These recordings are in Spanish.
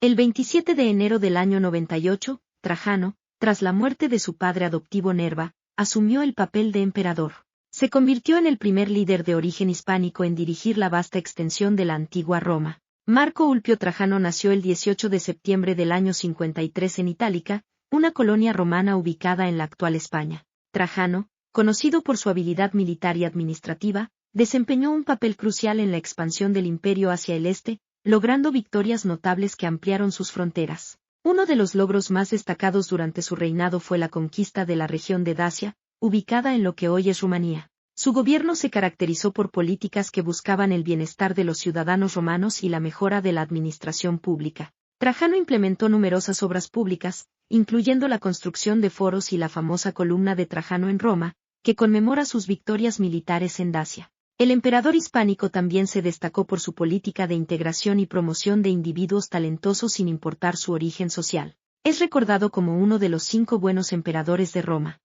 El 27 de enero del año 98, Trajano, tras la muerte de su padre adoptivo Nerva, asumió el papel de emperador. Se convirtió en el primer líder de origen hispánico en dirigir la vasta extensión de la antigua Roma. Marco Ulpio Trajano nació el 18 de septiembre del año 53 en Itálica, una colonia romana ubicada en la actual España. Trajano, conocido por su habilidad militar y administrativa, desempeñó un papel crucial en la expansión del imperio hacia el este, logrando victorias notables que ampliaron sus fronteras. Uno de los logros más destacados durante su reinado fue la conquista de la región de Dacia, ubicada en lo que hoy es Rumanía. Su gobierno se caracterizó por políticas que buscaban el bienestar de los ciudadanos romanos y la mejora de la administración pública. Trajano implementó numerosas obras públicas, incluyendo la construcción de foros y la famosa columna de Trajano en Roma, que conmemora sus victorias militares en Dacia. El emperador hispánico también se destacó por su política de integración y promoción de individuos talentosos sin importar su origen social. Es recordado como uno de los 5 buenos emperadores de Roma.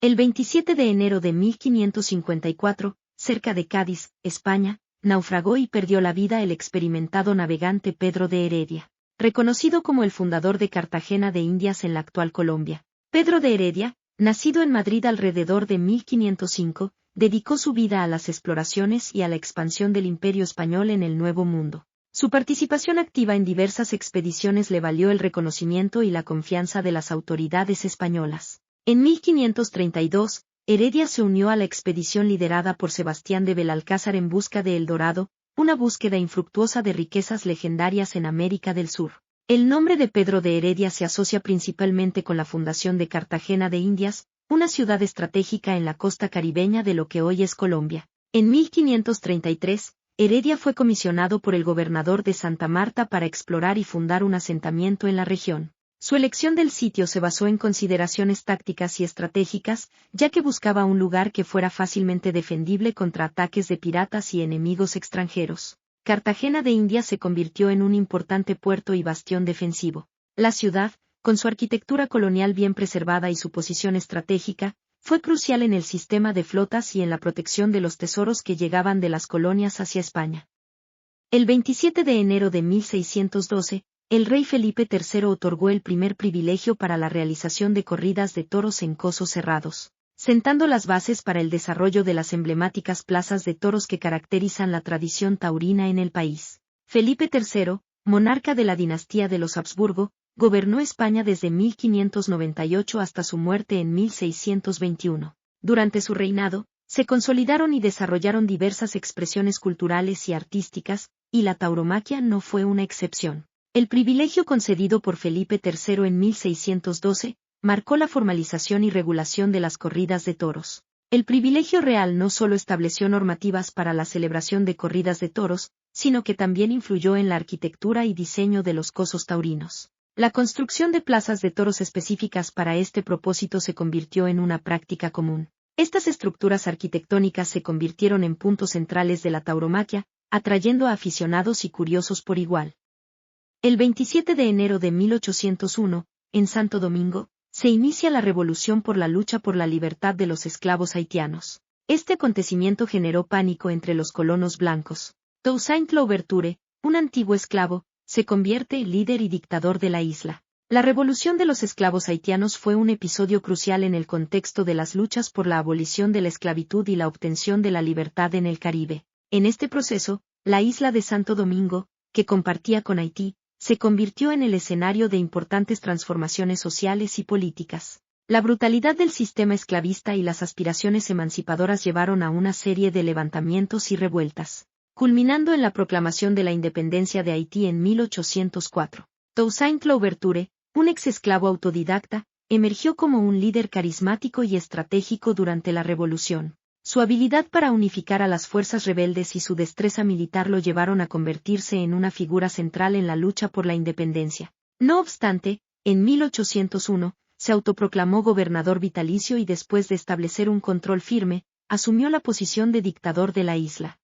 El 27 de enero de 1554, cerca de Cádiz, España, naufragó y perdió la vida el experimentado navegante Pedro de Heredia. Reconocido como el fundador de Cartagena de Indias en la actual Colombia, Pedro de Heredia, nacido en Madrid alrededor de 1505, dedicó su vida a las exploraciones y a la expansión del Imperio español en el Nuevo Mundo. Su participación activa en diversas expediciones le valió el reconocimiento y la confianza de las autoridades españolas. En 1532, Heredia se unió a la expedición liderada por Sebastián de Belalcázar en busca de El Dorado, una búsqueda infructuosa de riquezas legendarias en América del Sur. El nombre de Pedro de Heredia se asocia principalmente con la fundación de Cartagena de Indias, una ciudad estratégica en la costa caribeña de lo que hoy es Colombia. En 1533, Heredia fue comisionado por el gobernador de Santa Marta para explorar y fundar un asentamiento en la región. Su elección del sitio se basó en consideraciones tácticas y estratégicas, ya que buscaba un lugar que fuera fácilmente defendible contra ataques de piratas y enemigos extranjeros. Cartagena de Indias se convirtió en un importante puerto y bastión defensivo. La ciudad, con su arquitectura colonial bien preservada y su posición estratégica, fue crucial en el sistema de flotas y en la protección de los tesoros que llegaban de las colonias hacia España. El 27 de enero de 1612, el rey Felipe III otorgó el primer privilegio para la realización de corridas de toros en cosos cerrados, sentando las bases para el desarrollo de las emblemáticas plazas de toros que caracterizan la tradición taurina en el país. Felipe III, monarca de la dinastía de los Habsburgo, gobernó España desde 1598 hasta su muerte en 1621. Durante su reinado, se consolidaron y desarrollaron diversas expresiones culturales y artísticas, y la tauromaquia no fue una excepción. El privilegio concedido por Felipe III en 1612, marcó la formalización y regulación de las corridas de toros. El privilegio real no solo estableció normativas para la celebración de corridas de toros, sino que también influyó en la arquitectura y diseño de los cosos taurinos. La construcción de plazas de toros específicas para este propósito se convirtió en una práctica común. Estas estructuras arquitectónicas se convirtieron en puntos centrales de la tauromaquia, atrayendo a aficionados y curiosos por igual. El 27 de enero de 1801, en Santo Domingo, se inicia la revolución por la lucha por la libertad de los esclavos haitianos. Este acontecimiento generó pánico entre los colonos blancos. Toussaint Louverture, un antiguo esclavo, se convierte en líder y dictador de la isla. La revolución de los esclavos haitianos fue un episodio crucial en el contexto de las luchas por la abolición de la esclavitud y la obtención de la libertad en el Caribe. En este proceso, la isla de Santo Domingo, que compartía con Haití, se convirtió en el escenario de importantes transformaciones sociales y políticas. La brutalidad del sistema esclavista y las aspiraciones emancipadoras llevaron a una serie de levantamientos y revueltas, culminando en la proclamación de la independencia de Haití en 1804. Toussaint Louverture, un ex-esclavo autodidacta, emergió como un líder carismático y estratégico durante la revolución. Su habilidad para unificar a las fuerzas rebeldes y su destreza militar lo llevaron a convertirse en una figura central en la lucha por la independencia. No obstante, en 1801, se autoproclamó gobernador vitalicio y después de establecer un control firme, asumió la posición de dictador de la isla.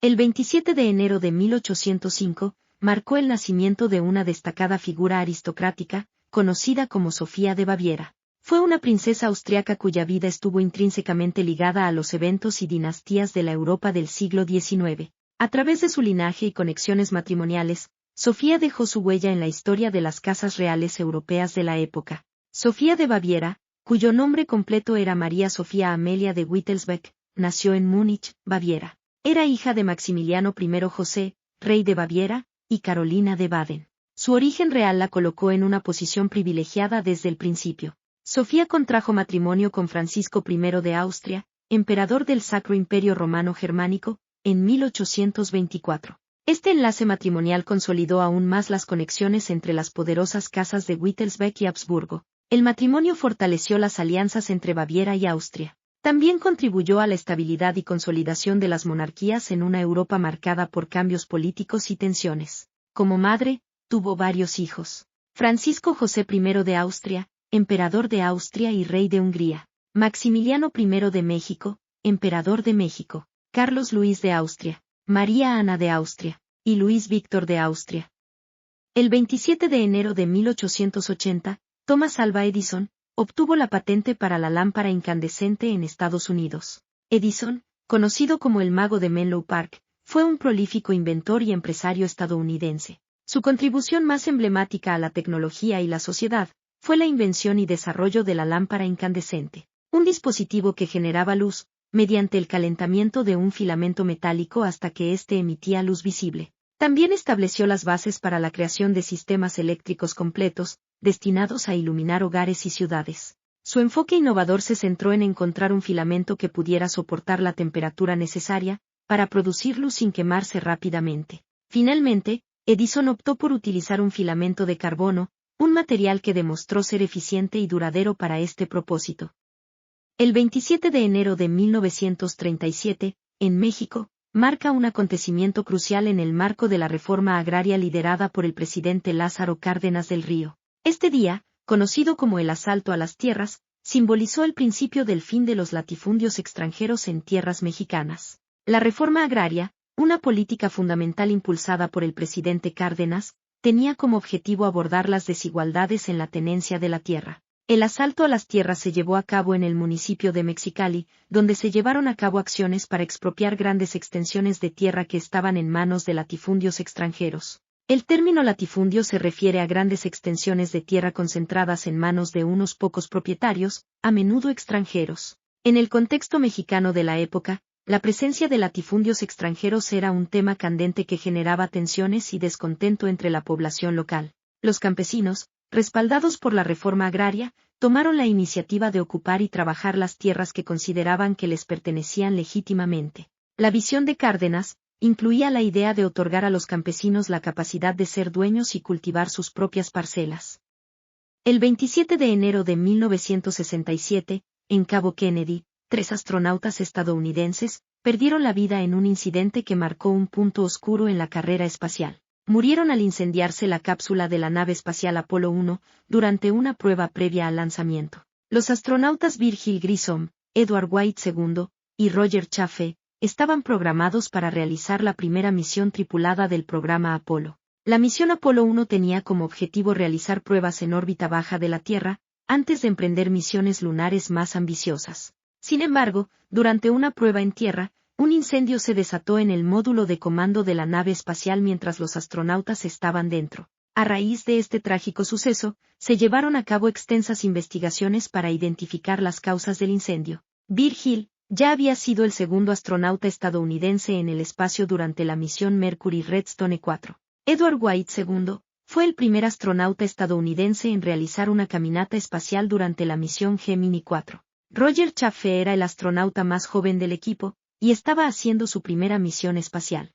El 27 de enero de 1805, marcó el nacimiento de una destacada figura aristocrática, conocida como Sofía de Baviera. Fue una princesa austriaca cuya vida estuvo intrínsecamente ligada a los eventos y dinastías de la Europa del siglo XIX. A través de su linaje y conexiones matrimoniales, Sofía dejó su huella en la historia de las casas reales europeas de la época. Sofía de Baviera, cuyo nombre completo era María Sofía Amelia de Wittelsbach, nació en Múnich, Baviera. Era hija de Maximiliano I José, rey de Baviera, y Carolina de Baden. Su origen real la colocó en una posición privilegiada desde el principio. Sofía contrajo matrimonio con Francisco I de Austria, emperador del Sacro Imperio Romano Germánico, en 1824. Este enlace matrimonial consolidó aún más las conexiones entre las poderosas casas de Wittelsbach y Habsburgo. El matrimonio fortaleció las alianzas entre Baviera y Austria. También contribuyó a la estabilidad y consolidación de las monarquías en una Europa marcada por cambios políticos y tensiones. Como madre, tuvo varios hijos. Francisco José I de Austria, emperador de Austria y rey de Hungría. Maximiliano I de México, emperador de México. Carlos Luis de Austria. María Ana de Austria. Y Luis Víctor de Austria. El 27 de enero de 1880, Thomas Alva Edison obtuvo la patente para la lámpara incandescente en Estados Unidos. Edison, conocido como el mago de Menlo Park, fue un prolífico inventor y empresario estadounidense. Su contribución más emblemática a la tecnología y la sociedad fue la invención y desarrollo de la lámpara incandescente, un dispositivo que generaba luz mediante el calentamiento de un filamento metálico hasta que éste emitía luz visible. También estableció las bases para la creación de sistemas eléctricos completos, destinados a iluminar hogares y ciudades. Su enfoque innovador se centró en encontrar un filamento que pudiera soportar la temperatura necesaria para producir luz sin quemarse rápidamente. Finalmente, Edison optó por utilizar un filamento de carbono, un material que demostró ser eficiente y duradero para este propósito. El 27 de enero de 1937, en México, marca un acontecimiento crucial en el marco de la reforma agraria liderada por el presidente Lázaro Cárdenas del Río. Este día, conocido como el asalto a las tierras, simbolizó el principio del fin de los latifundios extranjeros en tierras mexicanas. La reforma agraria, una política fundamental impulsada por el presidente Cárdenas, tenía como objetivo abordar las desigualdades en la tenencia de la tierra. El asalto a las tierras se llevó a cabo en el municipio de Mexicali, donde se llevaron a cabo acciones para expropiar grandes extensiones de tierra que estaban en manos de latifundios extranjeros. El término latifundio se refiere a grandes extensiones de tierra concentradas en manos de unos pocos propietarios, a menudo extranjeros. En el contexto mexicano de la época, la presencia de latifundios extranjeros era un tema candente que generaba tensiones y descontento entre la población local. Los campesinos, respaldados por la reforma agraria, tomaron la iniciativa de ocupar y trabajar las tierras que consideraban que les pertenecían legítimamente. La visión de Cárdenas incluía la idea de otorgar a los campesinos la capacidad de ser dueños y cultivar sus propias parcelas. El 27 de enero de 1967, en Cabo Kennedy, 3 astronautas estadounidenses perdieron la vida en un incidente que marcó un punto oscuro en la carrera espacial. Murieron al incendiarse la cápsula de la nave espacial Apolo 1 durante una prueba previa al lanzamiento. Los astronautas Virgil Grissom, Edward White II y Roger Chaffee estaban programados para realizar la primera misión tripulada del programa Apolo. La misión Apolo 1 tenía como objetivo realizar pruebas en órbita baja de la Tierra, antes de emprender misiones lunares más ambiciosas. Sin embargo, durante una prueba en tierra, un incendio se desató en el módulo de comando de la nave espacial mientras los astronautas estaban dentro. A raíz de este trágico suceso, se llevaron a cabo extensas investigaciones para identificar las causas del incendio. Virgil ya había sido el segundo astronauta estadounidense en el espacio durante la misión Mercury Redstone 4. Edward White II fue el primer astronauta estadounidense en realizar una caminata espacial durante la misión Gemini 4. Roger Chaffee era el astronauta más joven del equipo, y estaba haciendo su primera misión espacial.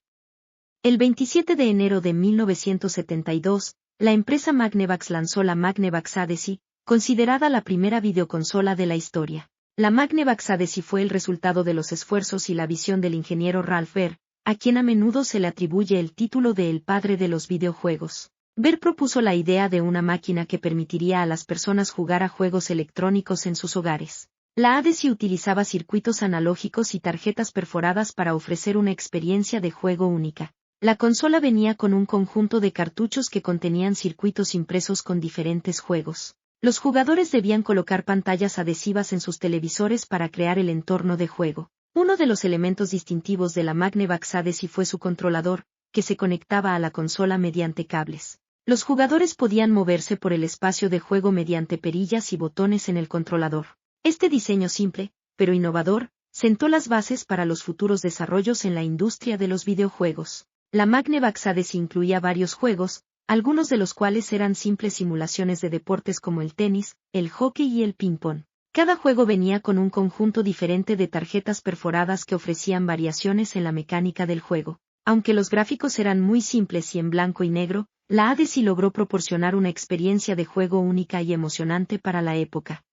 El 27 de enero de 1972, la empresa Magnavox lanzó la Magnavox Odyssey, considerada la primera videoconsola de la historia. La Magnavox Odyssey fue el resultado de los esfuerzos y la visión del ingeniero Ralph Baer, a quien a menudo se le atribuye el título de el padre de los videojuegos. Baer propuso la idea de una máquina que permitiría a las personas jugar a juegos electrónicos en sus hogares. La Odyssey utilizaba circuitos analógicos y tarjetas perforadas para ofrecer una experiencia de juego única. La consola venía con un conjunto de cartuchos que contenían circuitos impresos con diferentes juegos. Los jugadores debían colocar pantallas adhesivas en sus televisores para crear el entorno de juego. Uno de los elementos distintivos de la Magnavox Odyssey fue su controlador, que se conectaba a la consola mediante cables. Los jugadores podían moverse por el espacio de juego mediante perillas y botones en el controlador. Este diseño simple, pero innovador, sentó las bases para los futuros desarrollos en la industria de los videojuegos. La Magnavox ADES incluía varios juegos, algunos de los cuales eran simples simulaciones de deportes como el tenis, el hockey y el ping-pong. Cada juego venía con un conjunto diferente de tarjetas perforadas que ofrecían variaciones en la mecánica del juego. Aunque los gráficos eran muy simples y en blanco y negro, la ADES logró proporcionar una experiencia de juego única y emocionante para la época.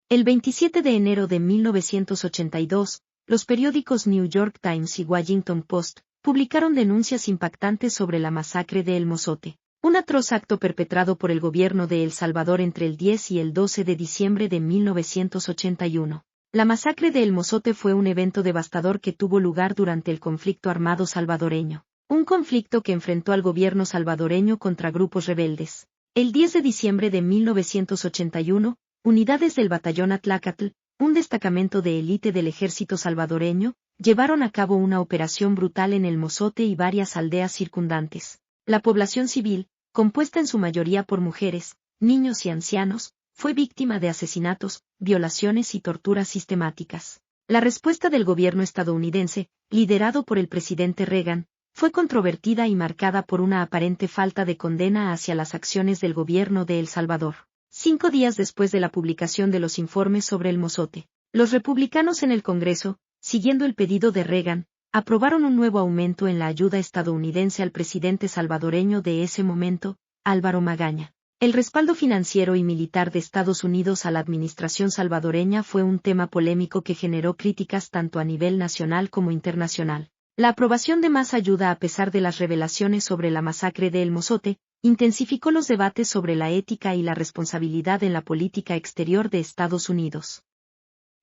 El 27 de enero de 1982, los periódicos New York Times y Washington Post publicaron denuncias impactantes sobre la masacre de El Mozote, un atroz acto perpetrado por el gobierno de El Salvador entre el 10 y el 12 de diciembre de 1981. La masacre de El Mozote fue un evento devastador que tuvo lugar durante el conflicto armado salvadoreño, un conflicto que enfrentó al gobierno salvadoreño contra grupos rebeldes. El 10 de diciembre de 1981, unidades del batallón Atlacatl, un destacamento de élite del ejército salvadoreño, llevaron a cabo una operación brutal en El Mozote y varias aldeas circundantes. La población civil, compuesta en su mayoría por mujeres, niños y ancianos, fue víctima de asesinatos, violaciones y torturas sistemáticas. La respuesta del gobierno estadounidense, liderado por el presidente Reagan, fue controvertida y marcada por una aparente falta de condena hacia las acciones del gobierno de El Salvador. 5 días después de la publicación de los informes sobre El Mozote, los republicanos en el Congreso, siguiendo el pedido de Reagan, aprobaron un nuevo aumento en la ayuda estadounidense al presidente salvadoreño de ese momento, Álvaro Magaña. El respaldo financiero y militar de Estados Unidos a la administración salvadoreña fue un tema polémico que generó críticas tanto a nivel nacional como internacional. La aprobación de más ayuda a pesar de las revelaciones sobre la masacre de El Mozote, intensificó los debates sobre la ética y la responsabilidad en la política exterior de Estados Unidos.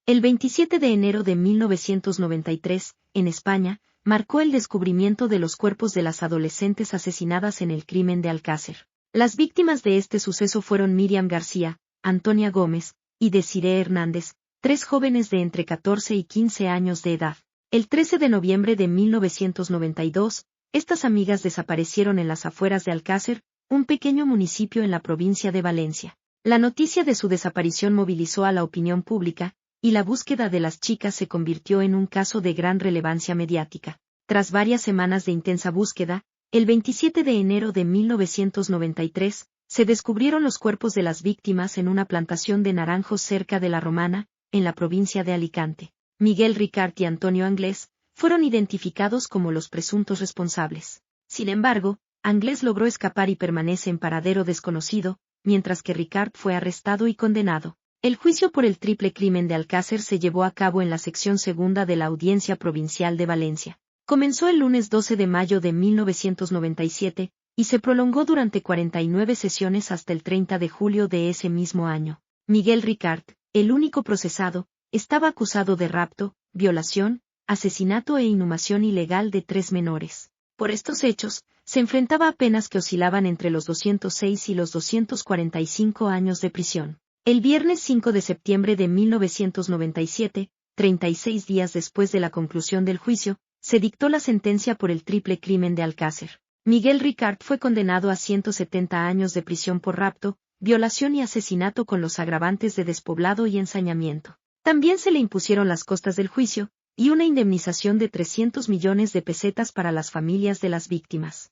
El 27 de enero de 1993, en España, marcó el descubrimiento de los cuerpos de las adolescentes asesinadas en el crimen de Alcácer. Las víctimas de este suceso fueron Miriam García, Antonia Gómez y Desiree Hernández, 3 jóvenes de entre 14 y 15 años de edad. El 13 de noviembre de 1992, estas amigas desaparecieron en las afueras de Alcácer, un pequeño municipio en la provincia de Valencia. La noticia de su desaparición movilizó a la opinión pública, y la búsqueda de las chicas se convirtió en un caso de gran relevancia mediática. Tras varias semanas de intensa búsqueda, el 27 de enero de 1993, se descubrieron los cuerpos de las víctimas en una plantación de naranjos cerca de La Romana, en la provincia de Alicante. Miguel Ricard y Antonio Anglés fueron identificados como los presuntos responsables. Sin embargo, Anglés logró escapar y permanece en paradero desconocido, mientras que Ricard fue arrestado y condenado. El juicio por el triple crimen de Alcácer se llevó a cabo en la sección segunda de la Audiencia Provincial de Valencia. Comenzó el lunes 12 de mayo de 1997, y se prolongó durante 49 sesiones hasta el 30 de julio de ese mismo año. Miguel Ricard, el único procesado, estaba acusado de rapto, violación, asesinato e inhumación ilegal de 3 menores. Por estos hechos, se enfrentaba a penas que oscilaban entre los 206 y los 245 años de prisión. El viernes 5 de septiembre de 1997, 36 días después de la conclusión del juicio, se dictó la sentencia por el triple crimen de Alcácer. Miguel Ricard fue condenado a 170 años de prisión por rapto, violación y asesinato con los agravantes de despoblado y ensañamiento. También se le impusieron las costas del juicio, y una indemnización de 300 millones de pesetas para las familias de las víctimas.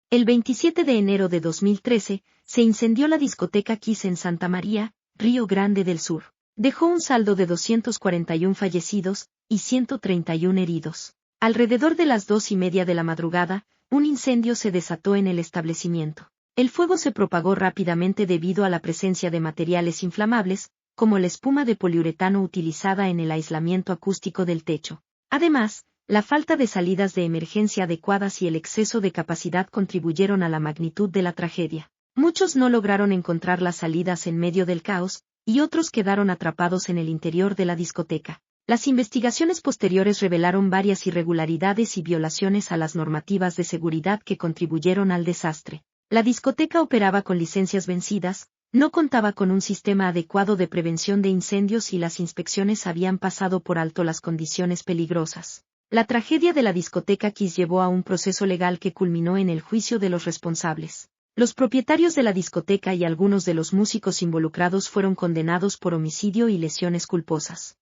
El 27 de enero de 2013, se incendió la discoteca Kiss en Santa María, Río Grande del Sur. Dejó un saldo de 241 fallecidos y 131 heridos. Alrededor de las 2:30 de la madrugada, un incendio se desató en el establecimiento. El fuego se propagó rápidamente debido a la presencia de materiales inflamables, como la espuma de poliuretano utilizada en el aislamiento acústico del techo. Además, la falta de salidas de emergencia adecuadas y el exceso de capacidad contribuyeron a la magnitud de la tragedia. Muchos no lograron encontrar las salidas en medio del caos, y otros quedaron atrapados en el interior de la discoteca. Las investigaciones posteriores revelaron varias irregularidades y violaciones a las normativas de seguridad que contribuyeron al desastre. La discoteca operaba con licencias vencidas, no contaba con un sistema adecuado de prevención de incendios y las inspecciones habían pasado por alto las condiciones peligrosas. La tragedia de la discoteca Kiss llevó a un proceso legal que culminó en el juicio de los responsables. Los propietarios de la discoteca y algunos de los músicos involucrados fueron condenados por homicidio y lesiones culposas.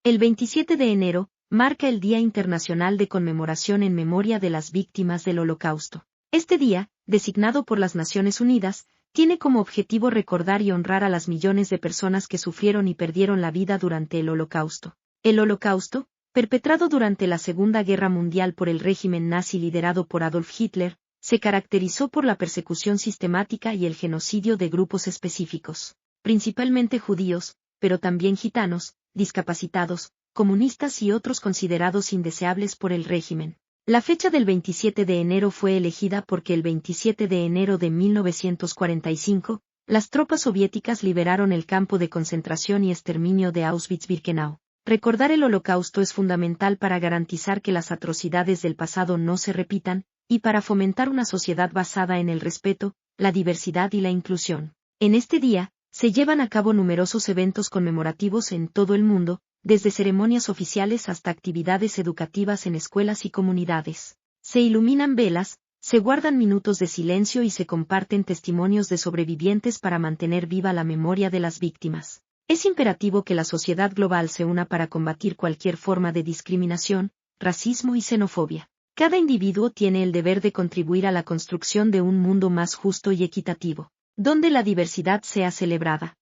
El 27 de enero, marca el Día Internacional de Conmemoración en Memoria de las Víctimas del Holocausto. Este día, designado por las Naciones Unidas, tiene como objetivo recordar y honrar a las millones de personas que sufrieron y perdieron la vida durante el Holocausto. El Holocausto, perpetrado durante la Segunda Guerra Mundial por el régimen nazi liderado por Adolf Hitler, se caracterizó por la persecución sistemática y el genocidio de grupos específicos, principalmente judíos, pero también gitanos, discapacitados, comunistas y otros considerados indeseables por el régimen. La fecha del 27 de enero fue elegida porque el 27 de enero de 1945, las tropas soviéticas liberaron el campo de concentración y exterminio de Auschwitz-Birkenau. Recordar el Holocausto es fundamental para garantizar que las atrocidades del pasado no se repitan, y para fomentar una sociedad basada en el respeto, la diversidad y la inclusión. En este día, se llevan a cabo numerosos eventos conmemorativos en todo el mundo, desde ceremonias oficiales hasta actividades educativas en escuelas y comunidades. Se iluminan velas, se guardan minutos de silencio y se comparten testimonios de sobrevivientes para mantener viva la memoria de las víctimas. Es imperativo que la sociedad global se una para combatir cualquier forma de discriminación, racismo y xenofobia. Cada individuo tiene el deber de contribuir a la construcción de un mundo más justo y equitativo, donde la diversidad sea celebrada.